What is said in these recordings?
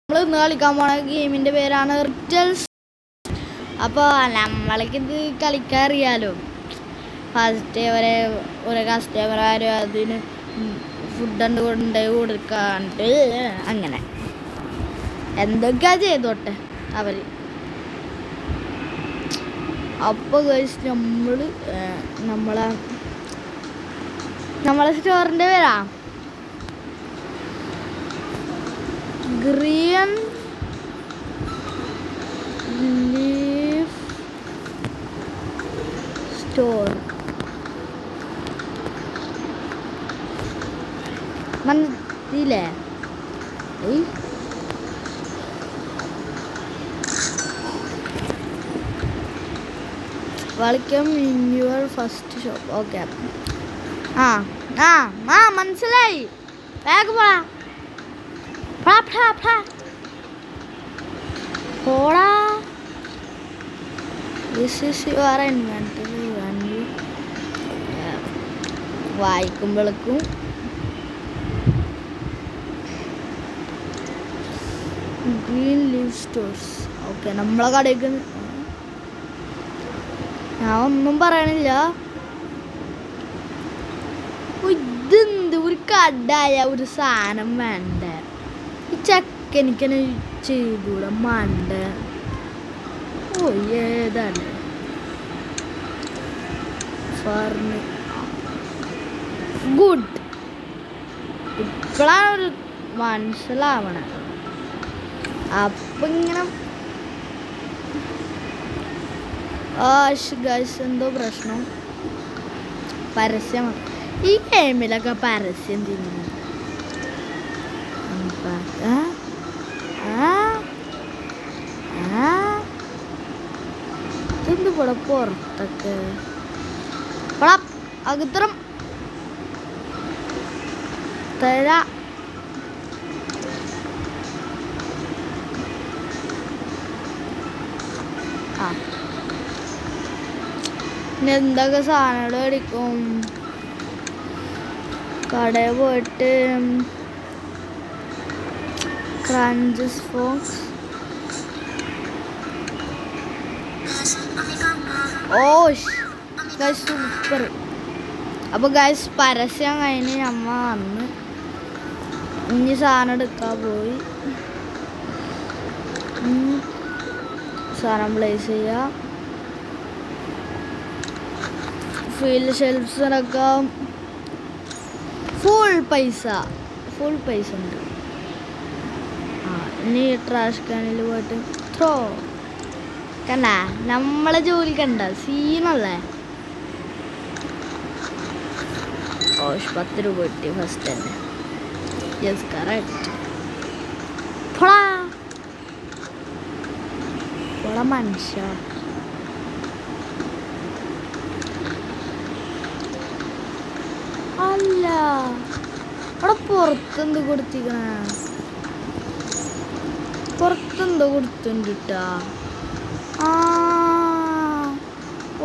നമ്മൾ ഇന്ന് കളിക്കാൻ പോണ ഗെയിമിൻ്റെ പേരാണ് റിറ്റൽസ്. അപ്പോൾ നമ്മൾക്കിത് കളിക്കാൻ അറിയാലോ. ഫസ്റ്റ് ഒരു കസ്റ്റമർ അതിന് ഫുഡ് കൊണ്ടുപോയി കൊടുക്കാണ്ട് അങ്ങനെ എന്തൊക്കെയാ ചെയ്തോട്ടെ അവർ. അപ്പോൾ കഴിച്ച് നമ്മളെ സ്റ്റോറിൻ്റെ പേരാ ഗ്രീൻ ലീഫ് സ്റ്റോർ. മനസ്സിലേ welcome in your first shop. Okay, മനസ്സിലായി. വേഗം പോടാ. This is your inventory. വായിക്കുമ്പോഴേക്കും ഗ്രീൻ ലീഫ് സ്റ്റോർസ്. ഓക്കെ, നമ്മളെ കടയ്ക്ക് ഞാൻ ഒന്നും പറയണില്ല. ഇതെന്ത് ഒരു കടായ ഒരു സാധനം വേണ്ട. ഈ ചെക്കനിക്കനെ ചെയ്തൂടെ മണ്ട. ഓ ഏതാണ് ഗുഡ്. ഇപ്പോഴാണ് ഒരു മനസ്സിലാവണ. അപ്പം ഇങ്ങനെ എന്തോ പ്രശ്നം. പരസ്യം ഈ ഗെയിമിലൊക്കെ പരസ്യം തിന്നു. ഇതെന്ത് ഇവിടെ പുറത്തൊക്കെ അകത്തരം തരാ. പിന്നെ എന്തൊക്കെ സാധനങ്ങൾ മേടിക്കും. കടയിൽ പോയിട്ട് ക്രഞ്ചസ് ഫോക്സ്. ഓ ഗൈസ് സൂപ്പർ. അപ്പോൾ ഗൈസ് പരസ്യം കഴിഞ്ഞ് നമ്മ വന്ന് ഇനി സാധനം എടുക്കാൻ പോയി. സാധനം പ്ലേസ് ചെയ്യാം. ഫീൽഡ് ഷെൽഫ്സിനൊക്കെ ഫുൾ പൈസ ഉണ്ട്. ഇനി ട്രാഷ് കാനിൽ പോയിട്ട് ത്രോ. കണ്ട നമ്മളെ ജോലി കണ്ട സീനല്ലേ. 10 രൂപ കിട്ടി ഫസ്റ്റ് തന്നെ. Yes correct. മനുഷ്യ അല്ല അവിടെ പുറത്തെന്ത് കൊടുത്തിക്കണ. പുറത്തെന്തോ കൊടുത്തുണ്ടിട്ടാ.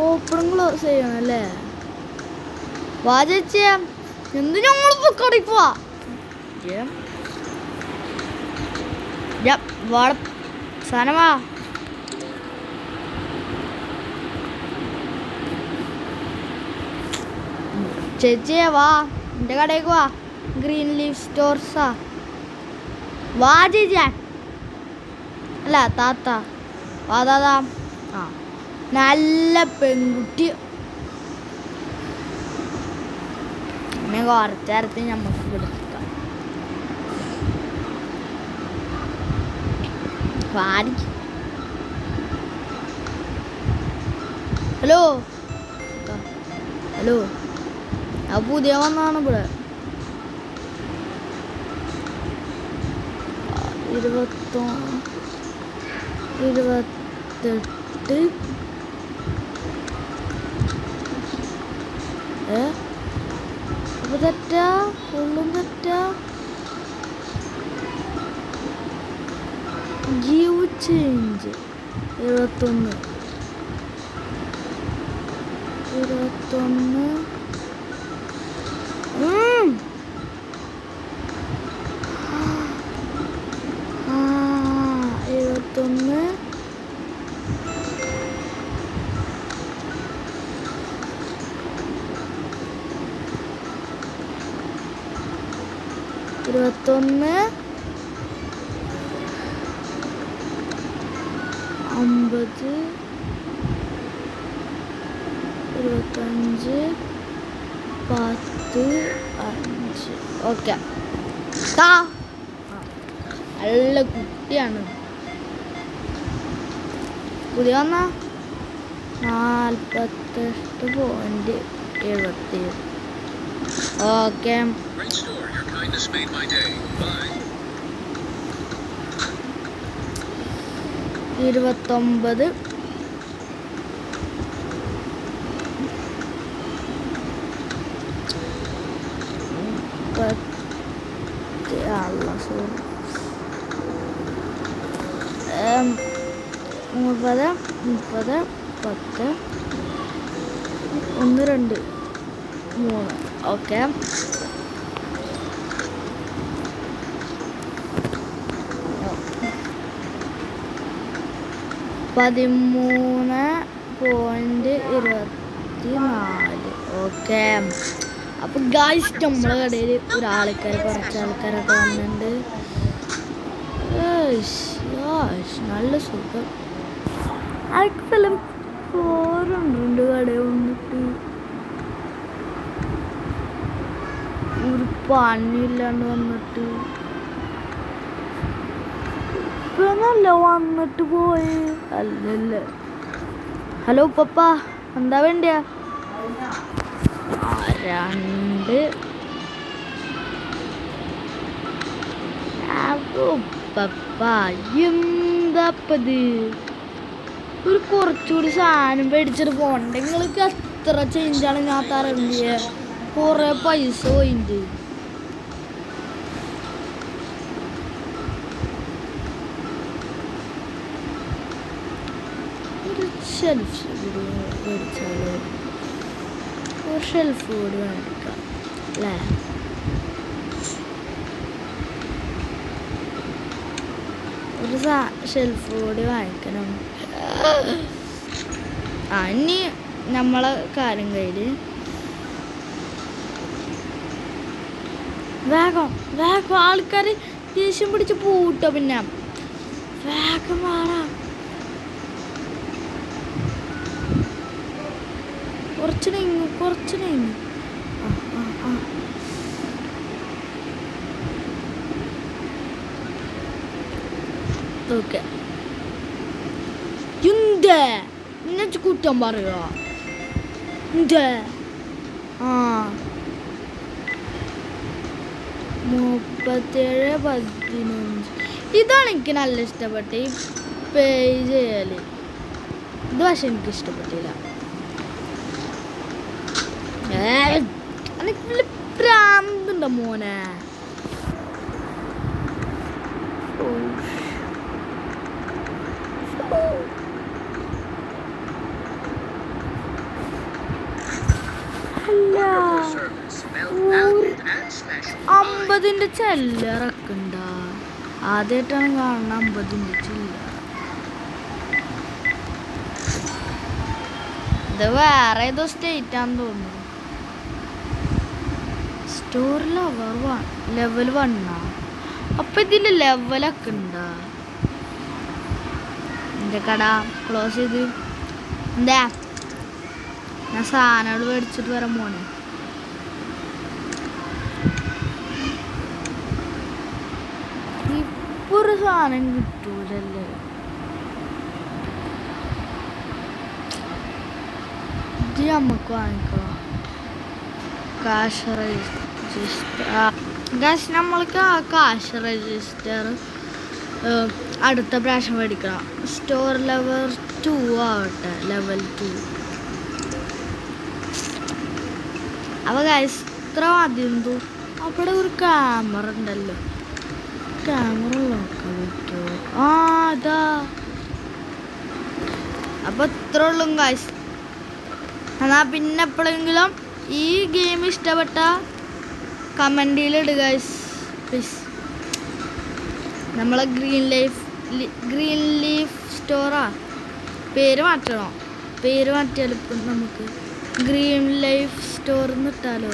ഓപ്പണും ക്ലോസ് ചെയ്യണല്ലേ. വാ ചേച്ചിയ എന്ത് ഞങ്ങൾ കടിക്കുവാ. സാധനമാ ചേച്ചിയെ വാ എൻ്റെ കടയിലേക്ക് വാ. ഗ്രീൻ ലീഫ് സ്റ്റോർസാ. വാ ചേച്ചിയ അല്ല താത്ത വാ താത്താ. നല്ല പെൺകുട്ടി. പിന്നെ കുറച്ചേരത്ത് നമുക്ക് കൊടുക്കാം. വാടി. ഹലോ ആ പുതിയ വന്നാണ് ഇവിടെ. 28 അപ്പൊ തെറ്റാ. ഫുള്ളും തെറ്റാ. ഗീവ് ചേഞ്ച് 21 ആ 21 50 25 10 5 ഓക്കെ. നല്ല കുട്ടിയാണ്. പുതിയ വന്ന 48.77. ഓക്കെ. 29 30 10 1 2 3 ഓക്കെ. 13.24 ഓക്കെ. അപ്പോൾ ഗായ്സ് നമ്മളെ കടയിൽ കുറച്ച് ആൾക്കാരൊക്കെ വന്നിട്ടുണ്ട്. നല്ല സുഖം. അതൊക്കെ ചോറുണ്ട് കടയിൽ വന്നിട്ട് ഒരു പണിയില്ലാണ്ട് വന്നിട്ട് ഇപ്പൊന്നല്ല വന്നിട്ട് പോയി. അല്ലല്ല. ഹലോ പപ്പ, എന്താ വേണ്ടിയ? 2 പപ്പ എന്താപ്പത്? ഒരു കുറച്ചുകൂടി സാധനം മേടിച്ചിട്ട് പോകണ്ട. നിങ്ങൾക്ക് എത്ര ചേഞ്ചാണ് ഞാൻ തരണ്ടിയ? കുറെ പൈസ പോയിണ്ട്. ഒരു ഷെൽഫ് കൂടി മേടിച്ചാലോ? ഒരു ഷെൽഫ് കൂടി മേടിക്കാം അല്ലേ? ഒരു ഷെൽഫ് കൂടി വാങ്ങിക്കണം. ഇനി നമ്മളെ കാര്യം കയ്യില് വേഗം ആൾക്കാർ ദേഷ്യം പിടിച്ച് പോട്ടോ. പിന്നെ വേഗം വേണം. കുറച്ച് നീങ്ങും. ഓക്കെ. എന്നെ കുറ്റം പറയുക? 37.15 ഇതാണ് എനിക്ക് നല്ല ഇഷ്ടപ്പെട്ടു. ഈ പേ ചെയ്യല് ഇത് പക്ഷെ എനിക്ക് ഇഷ്ടപ്പെട്ടില്ല. എനിക്ക് വലിയ പ്രാന്തുണ്ടോ മോനെ? അല്ല 50ന്റെ ചില്ലറക്കുണ്ട. ആദ്യമായിട്ടാണ് കാണുന്നത് 50ന്റെ ചില്ലറ. ഇത് വേറെ ഏതോ സ്റ്റേറ്റ് ആണെന്ന് തോന്നുന്നു. സ്റ്റോർ ലെവൽ 1 അപ്പൊ ഇതില് ലെവലൊക്കെ ഉണ്ടാ? എന്റെ കട ക്ലോസ് ചെയ്ത് എന്താ? ഞാൻ സാധനങ്ങൾ മേടിച്ചിട്ട് വരാൻ മോനെ. ഇപ്പൊ ഒരു സാധനം കിട്ടൂലല്ലേ? ഇത് നമുക്ക് വാങ്ങിക്കാം. കാശ് രജിസ്റ്റർ നമ്മൾക്ക് ആ കാശ് രജിസ്റ്റർ അടുത്ത പ്രാവശ്യം മേടിക്കണം. സ്റ്റോർ ലെവൽ 2 ആവട്ടെ. ലെവൽ 2. അപ്പോൾ ഗൈസ് ഇത്ര മതിയെന്തോ. അവിടെ ഒരു ക്യാമറ ഉണ്ടല്ലോ. ക്യാമറ നോക്കാൻ പറ്റുമോ? അതാ. അപ്പോൾ ഇത്ര ഉള്ളൂ ഗൈസ്. എന്നാൽ പിന്നെ എപ്പോഴെങ്കിലും ഈ ഗെയിം ഇഷ്ടപ്പെട്ട കമൻറ്റിലിടുക ഗൈസ് പ്ലീസ്. നമ്മളെ ഗ്രീൻ ലീഫ് സ്റ്റോറാ പേര് മാറ്റണോ? പേര് മാറ്റിയാലും ഇപ്പം നമുക്ക് ഗ്രീൻ ലൈഫ് സ്റ്റോർ ഇട്ടാലോ?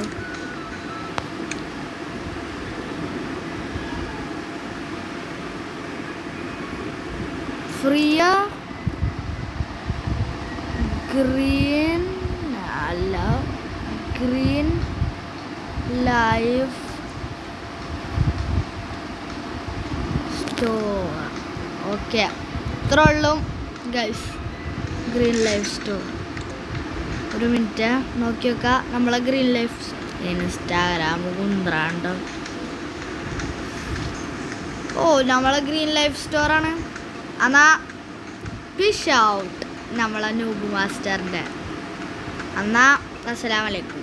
ഫ്രീയ ഗ്രീൻ അല്ല ഗ്രീൻ ലൈഫ് സ്റ്റോർ. ഓക്കെ, ഇത്ര ഉള്ളൂ ഗൈസ്. Green life store. ഒരു മിനിറ്റ് നോക്കി നോക്കാം. നമ്മളെ ഗ്രീൻ ലൈഫ് ഇൻസ്റ്റാഗ്രാം കുന്ത്രാണ്ടോ. ഓ, നമ്മളെ ഗ്രീൻ ലൈഫ് സ്റ്റോറാണ്. എന്നാ ഫിഷ് ഔട്ട് നമ്മളെ നൂബ് മാസ്റ്ററിൻ്റെ. എന്നാ അസ്സലാമു അലൈക്കും.